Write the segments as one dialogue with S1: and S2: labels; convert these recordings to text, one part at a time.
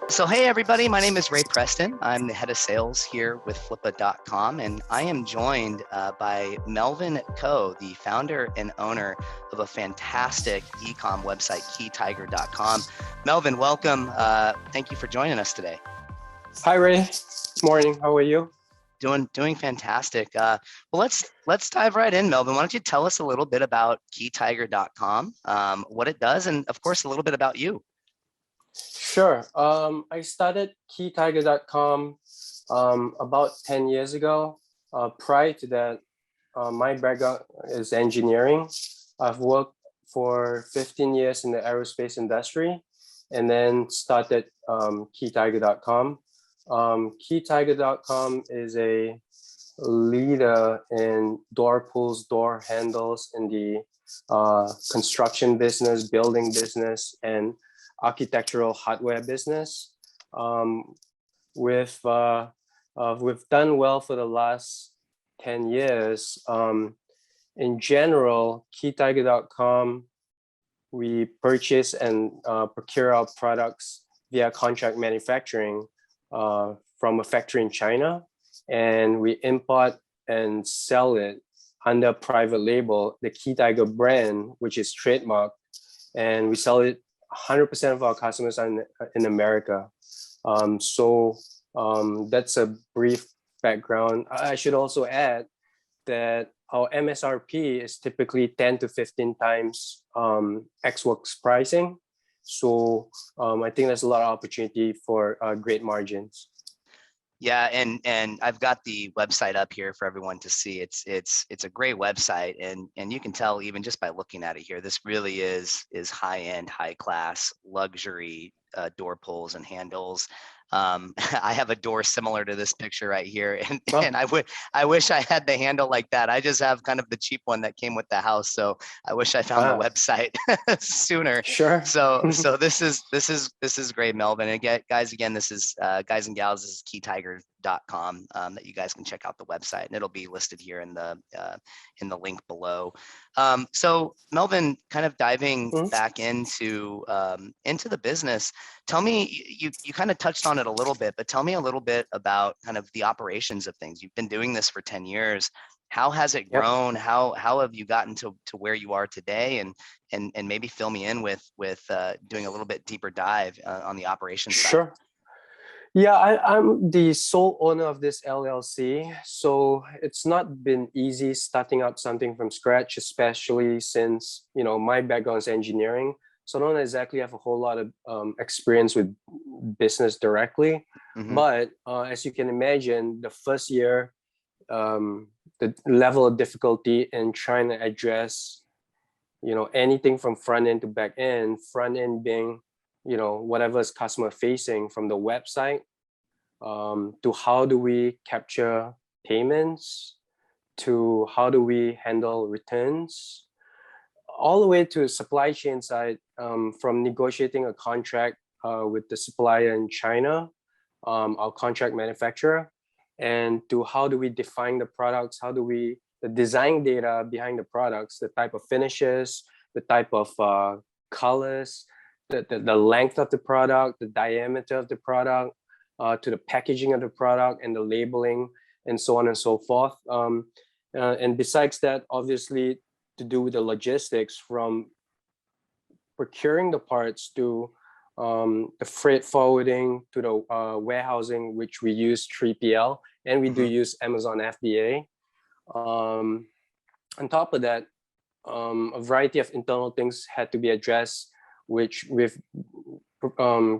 S1: So, hey everybody, my name is Ray Preston. I'm the head of sales here with Flippa.com, and I am joined by Melvin Coe, the founder and owner of a fantastic e-com website, keytiger.com. Melvin, welcome. Thank you for joining us today.
S2: Hi, Ray. Morning. How are you?
S1: Doing fantastic. Well, let's dive right in, Melvin. Why don't you tell us a little bit about keytiger.com, what it does, and of course, a little bit about you.
S2: Sure. I started keytiger.com about 10 years ago. Prior to that, my background is engineering. I've worked for 15 years in the aerospace industry and then started keytiger.com. Keytiger.com is a leader in door pulls, door handles in the construction business, building business, and architectural hardware business. We've done well for the last 10 years. In general, keytiger.com, we purchase and procure our products via contract manufacturing from a factory in China, and we import and sell it under private label, the keytiger brand, which is trademarked, and we sell it 100% of our customers are in America. That's a brief background. I should also add that our MSRP is typically 10 to 15 times ex-works pricing. So I think there's a lot of opportunity for great margins.
S1: Yeah, and I've got the website up here for everyone to see. It's a great website, and you can tell even just by looking at it here, this really is high end, high class, luxury door pulls and handles. I have a door similar to this picture right here, and I wish I had the handle like that. I just have kind of the cheap one that came with the house, so I wish I found the website sooner.
S2: Sure.
S1: So this is great, Melvin. And again, this is guys and gals. This is keytiger.com that you guys can check out the website, and it'll be listed here in the link below. So Melvin, kind of diving back into the business. Tell me, you kind of touched on it a little bit, but tell me a little bit about kind of the operations of things. You've been doing this for 10 years. How has it grown? How have you gotten to where you are today? And maybe fill me in with doing a little bit deeper dive on the operations side.
S2: Sure. Yeah, I'm the sole owner of this LLC. So it's not been easy starting up something from scratch, especially since, my background is engineering. So I don't exactly have a whole lot of experience with business directly.
S1: Mm-hmm.
S2: But as you can imagine, the first year, the level of difficulty in trying to address, anything from front end to back end, front end being, whatever is customer facing, from the website to how do we capture payments, to how do we handle returns, all the way to supply chain side, from negotiating a contract with the supplier in China, our contract manufacturer, and to how do we define the products, the design data behind the products, the type of finishes, the type of colors, the length of the product, the diameter of the product, to the packaging of the product and the labeling, and so on and so forth. And besides that, obviously, to do with the logistics, from procuring the parts to the freight forwarding to the warehousing, which we use 3PL, and we do use Amazon FBA. On top of that, a variety of internal things had to be addressed, which we've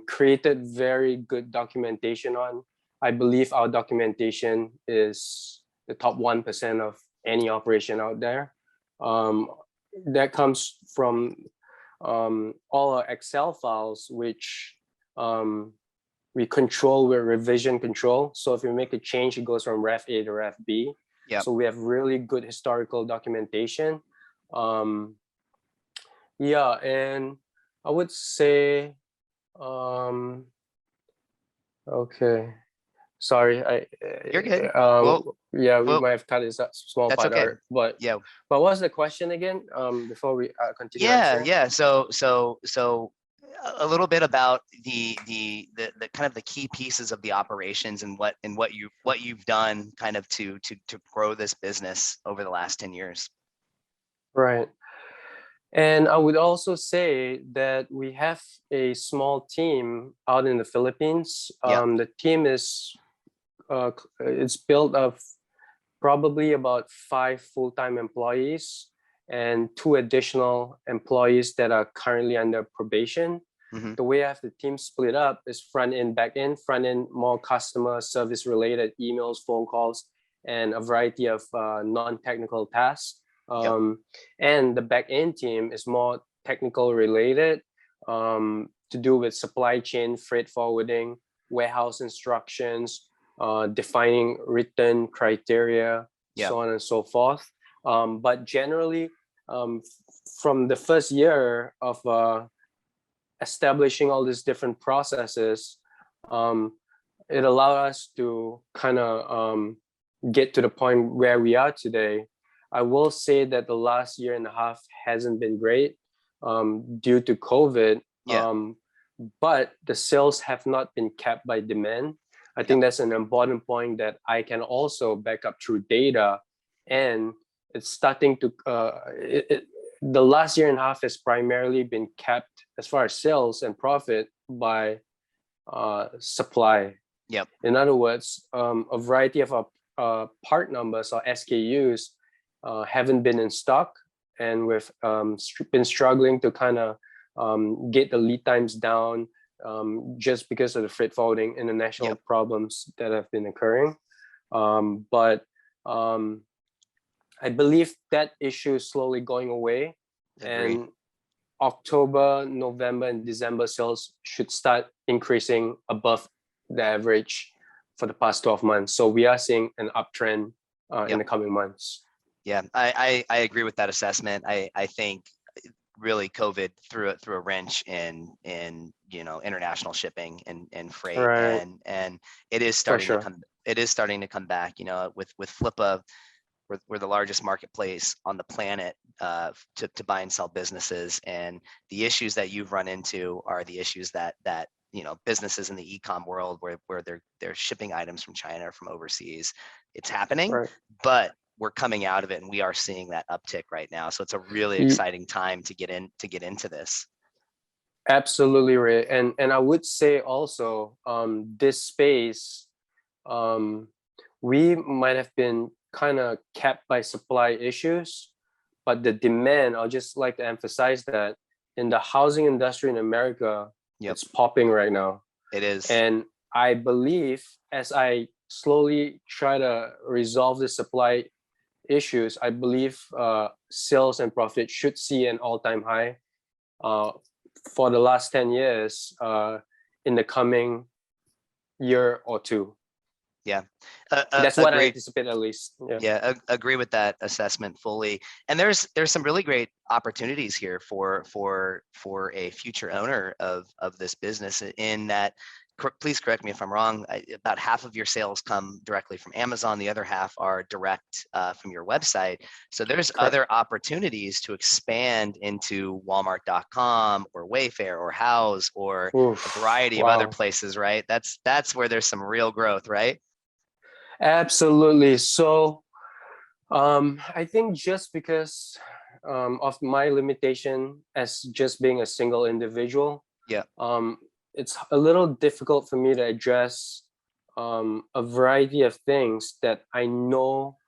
S2: created very good documentation on. I believe our documentation is the top 1% of any operation out there. That comes from all our Excel files, which we control with revision control. So if we make a change, it goes from ref A to ref B.
S1: Yep.
S2: So we have really good historical documentation. Yeah, and I would say, okay. Sorry,
S1: You're good. Well,
S2: yeah, we
S1: well,
S2: might have cut this small
S1: that's
S2: part
S1: okay.
S2: out, but
S1: Yeah.
S2: what's the question again? Before we continue
S1: Yeah,
S2: answering.
S1: yeah. So a little bit about the kind of the key pieces of the operations and what you've done kind of to grow this business over the last 10 years.
S2: Right. And I would also say that we have a small team out in the Philippines.
S1: Yeah.
S2: The team is it's built of probably about 5 full-time employees and 2 additional employees that are currently under probation.
S1: Hmm.
S2: The way I have the team split up is front end, back end. Front end, more customer service related emails, phone calls, and a variety of non-technical tasks.
S1: Yep.
S2: And the back end team is more technical related, to do with supply chain, freight forwarding, warehouse instructions, defining return criteria,
S1: Yep.
S2: so on and so forth. But generally, um, from the first year of establishing all these different processes, um, it allowed us to kind of get to the point where we are today. I will say that the last year and a half hasn't been great, due to COVID,
S1: Yeah.
S2: but the sales have not been capped by demand. I
S1: Yep.
S2: think that's an important point that I can also back up through data, and it's starting to the last year and a half has primarily been capped as far as sales and profit by supply.
S1: Yep.
S2: In other words, a variety of part numbers or SKUs haven't been in stock, and we've been struggling to kind of get the lead times down, just because of the freight forwarding international
S1: Yep.
S2: problems that have been occurring. But I believe that issue is slowly going away,
S1: Agree.
S2: and October, November, and December sales should start increasing above the average for the past 12 months. So we are seeing an uptrend in
S1: Yep.
S2: the coming months.
S1: Yeah, I agree with that assessment. I think really COVID threw a wrench in international shipping and freight,
S2: Right,
S1: and it is
S2: for
S1: starting to
S2: sure.
S1: come back. With Flippa, we're the largest marketplace on the planet to buy and sell businesses, and the issues that you've run into are the issues that businesses in the e-com world where they're shipping items from China or from overseas. It's happening,
S2: Right.
S1: but we're coming out of it, and we are seeing that uptick right now. So it's a really
S2: Ye-
S1: exciting time to get into this.
S2: Absolutely right. And I would say also, this space, we might have been kind of capped by supply issues, but the demand, I'll just like to emphasize that in the housing industry in America,
S1: Yep,
S2: it's popping right now.
S1: it is.
S2: And I believe as I slowly try to resolve the supply issues, I believe sales and profit should see an all-time high uh, for the last 10 years in the coming year or two.
S1: Yeah,
S2: That's what I
S1: agree.
S2: anticipate at least. Yeah.
S1: Yeah, agree with that assessment fully. And there's some really great opportunities here for a future owner of this business, in that, please correct me if I'm wrong, about half of your sales come directly from Amazon, the other half are direct from your website. So there's
S2: Correct.
S1: other opportunities to expand into Walmart.com or Wayfair or House or
S2: Oof,
S1: a variety of other
S2: wow.
S1: places, right? That's where there's some real growth, right?
S2: Absolutely. So I think just because of my limitation as just being a single individual,
S1: Yeah.
S2: um, it's a little difficult for me to address a variety of things that I know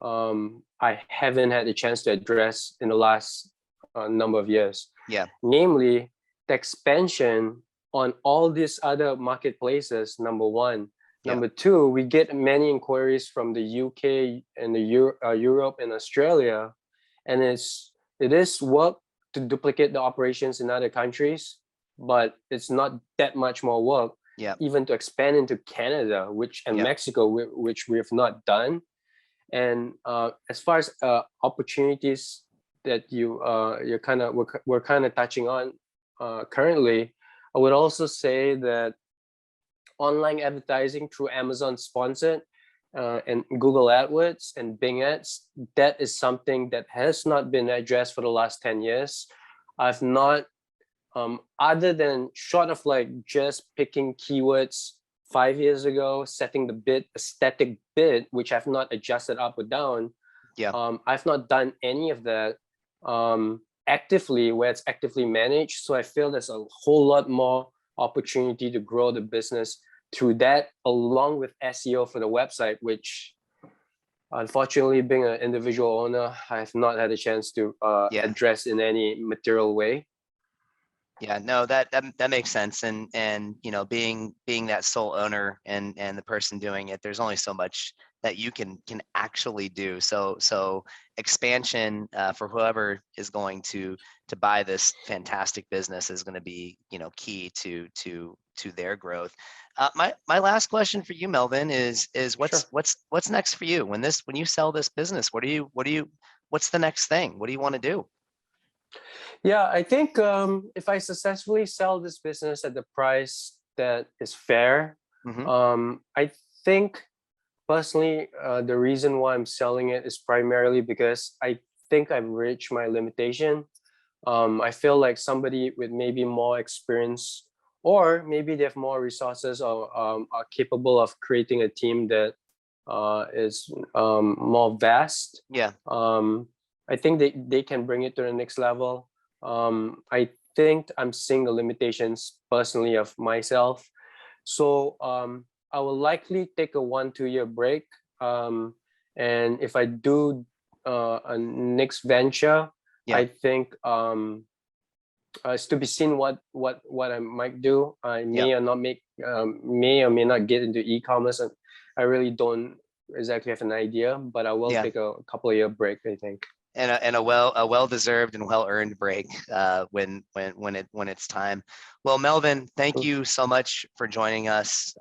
S2: I haven't had the chance to address in the last number of years.
S1: Yeah.
S2: Namely, the expansion on all these other marketplaces, number one.
S1: Yeah.
S2: Number two, we get many inquiries from the UK and the Europe and Australia, and it is work to duplicate the operations in other countries, but it's not that much more work
S1: Yeah.
S2: even to expand into Canada, and
S1: Yeah.
S2: Mexico, which we have not done. And as far as opportunities that we're kind of touching on currently, I would also say that online advertising through Amazon Sponsored and Google AdWords and Bing Ads, that is something that has not been addressed for the last 10 years. I've not, other than short of like just picking keywords 5 years ago, setting the bid, a static bid, which I've not adjusted up or down.
S1: Yeah.
S2: I've not done any of that actively, where it's actively managed. So I feel there's a whole lot more opportunity to grow the business through that, along with SEO for the website, which unfortunately, being an individual owner, I have not had a chance to address in any material way.
S1: Yeah, no, that makes sense. And you know, being that sole owner and the person doing it, there's only so much that you can actually do. So expansion for whoever is going to buy this fantastic business is going to be, you know, key to their growth. My last question for you, Melvin, is what's next for you when you sell this business? What's the next thing? What do you want to do?
S2: Yeah, I think if I successfully sell this business at the price that is fair, I think personally, the reason why I'm selling it is primarily because I think I've reached my limitation. I feel like somebody with maybe more experience, or maybe they have more resources, or are capable of creating a team that is more vast.
S1: Yeah.
S2: I think they can bring it to the next level. I think I'm seeing the limitations personally of myself. So I will likely take a 1-2 year break. And if I do a next venture, I think it's to be seen what I might do. I may or not may or may not get into e-commerce. And I really don't exactly have an idea, but I will take a couple of year break, I think.
S1: And a well-deserved and well-earned break when it's time. Well, Melvin, thank you so much for joining us.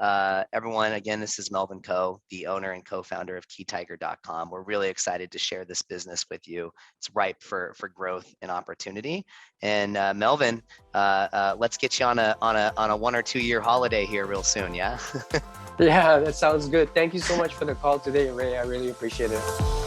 S1: Everyone, again, this is Melvin Ko, the owner and co-founder of keytiger.com. We're really excited to share this business with you. It's ripe for growth and opportunity. And Melvin, let's get you on a 1 or 2 year holiday here real soon. Yeah.
S2: Yeah, that sounds good. Thank you so much for the call today, Ray. I really appreciate it.